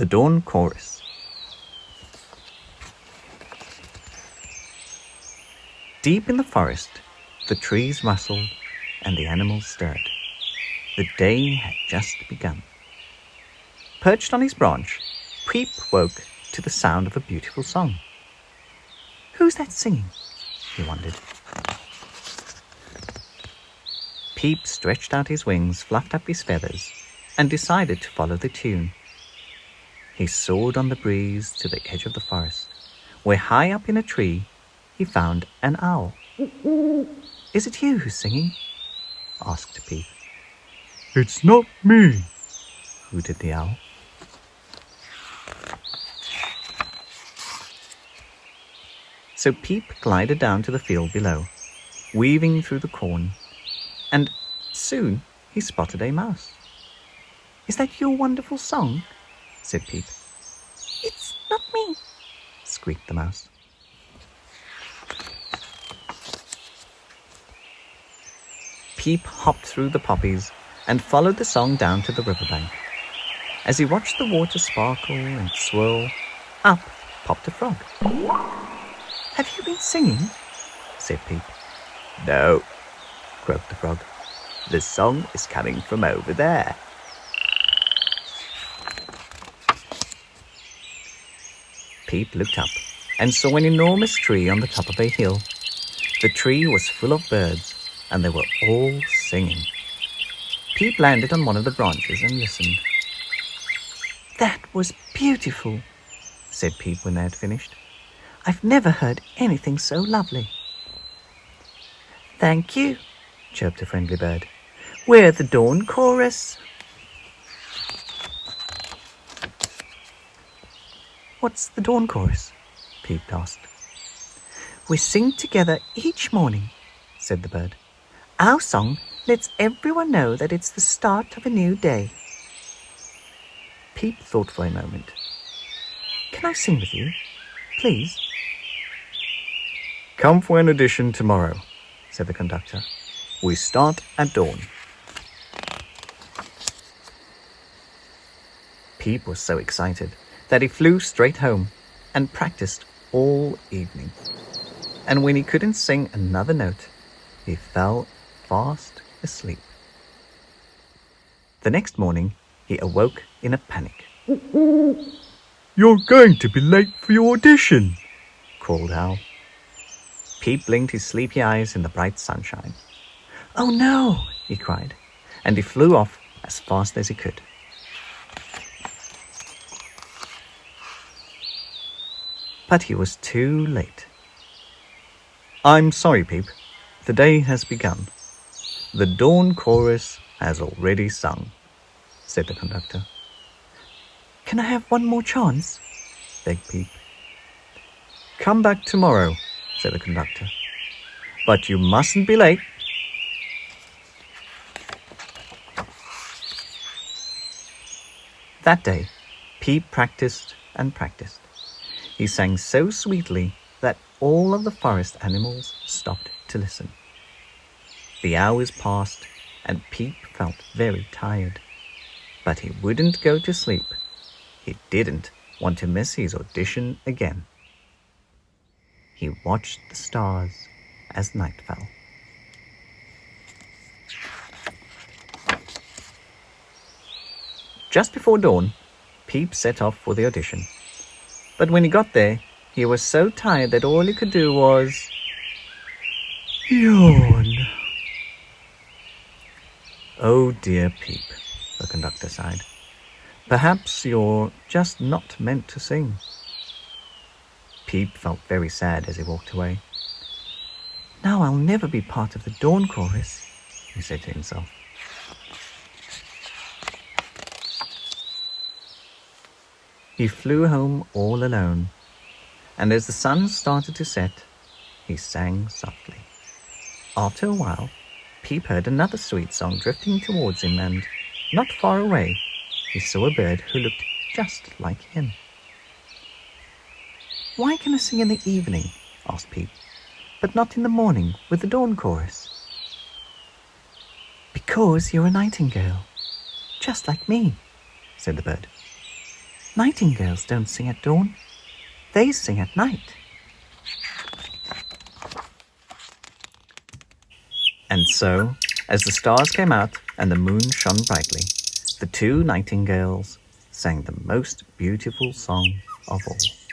The Dawn Chorus. Deep in the forest, the trees rustled and the animals stirred. The day had just begun. Perched on his branch, Peep woke to the sound of a beautiful song. "Who's that singing?" he wondered. Peep stretched out his wings, fluffed up his feathers, and decided to follow the tune. He soared on the breeze to the edge of the forest, where high up in a tree he found an owl. "Is it you who's singing?" asked Peep. "It's not me," hooted the owl. So Peep glided down to the field below, weaving through the corn, and soon he spotted a mouse. "Is that your wonderful song?" said Peep. "It's not me," squeaked the mouse. Peep hopped through the poppies and followed the song down to the riverbank. As he watched the water sparkle and swirl, up popped a frog. "Have you been singing?" said Peep. "No," croaked the frog. "The song is coming from over there." Peep looked up and saw an enormous tree on the top of a hill. The tree was full of birds, and they were all singing. Peep landed on one of the branches and listened. "That was beautiful," said Peep when they had finished. "I've never heard anything so lovely." "Thank you," chirped a friendly bird. "We're the Dawn Chorus." "What's the Dawn Chorus?" Peep asked. "We sing together each morning," said the bird. "Our song lets everyone know that it's the start of a new day." Peep thought for a moment. "Can I sing with you, please?" "Come for an audition tomorrow," said the conductor. "We start at dawn." Peep was so excited that he flew straight home and practiced all evening. And when he couldn't sing another note, he fell fast asleep. The next morning, he awoke in a panic. "You're going to be late for your audition," called Owl. Peep blinked his sleepy eyes in the bright sunshine. "Oh no!" he cried, and he flew off as fast as he could. But he was too late. "I'm sorry, Peep. The day has begun. The Dawn Chorus has already sung," said the conductor. "Can I have one more chance?" begged Peep. "Come back tomorrow," said the conductor. "But you mustn't be late." That day, Peep practiced and practiced. He sang so sweetly that all of the forest animals stopped to listen. The hours passed, and Peep felt very tired. But he wouldn't go to sleep. He didn't want to miss his audition again. He watched the stars as night fell. Just before dawn, Peep set off for the audition. But when he got there, he was so tired that all he could do was yawn. "Oh dear, Peep," the conductor sighed. "Perhaps you're just not meant to sing." Peep felt very sad as he walked away. "Now I'll never be part of the Dawn Chorus," he said to himself. He flew home all alone, and as the sun started to set, he sang softly. After a while, Peep heard another sweet song drifting towards him, and not far away, he saw a bird who looked just like him. "Why can I sing in the evening?" asked Peep, "but not in the morning with the Dawn Chorus?" "Because you're a nightingale, just like me," said the bird. Nightingales don't sing at dawn. They sing at night. And so, as the stars came out and the moon shone brightly, the two nightingales sang the most beautiful song of all.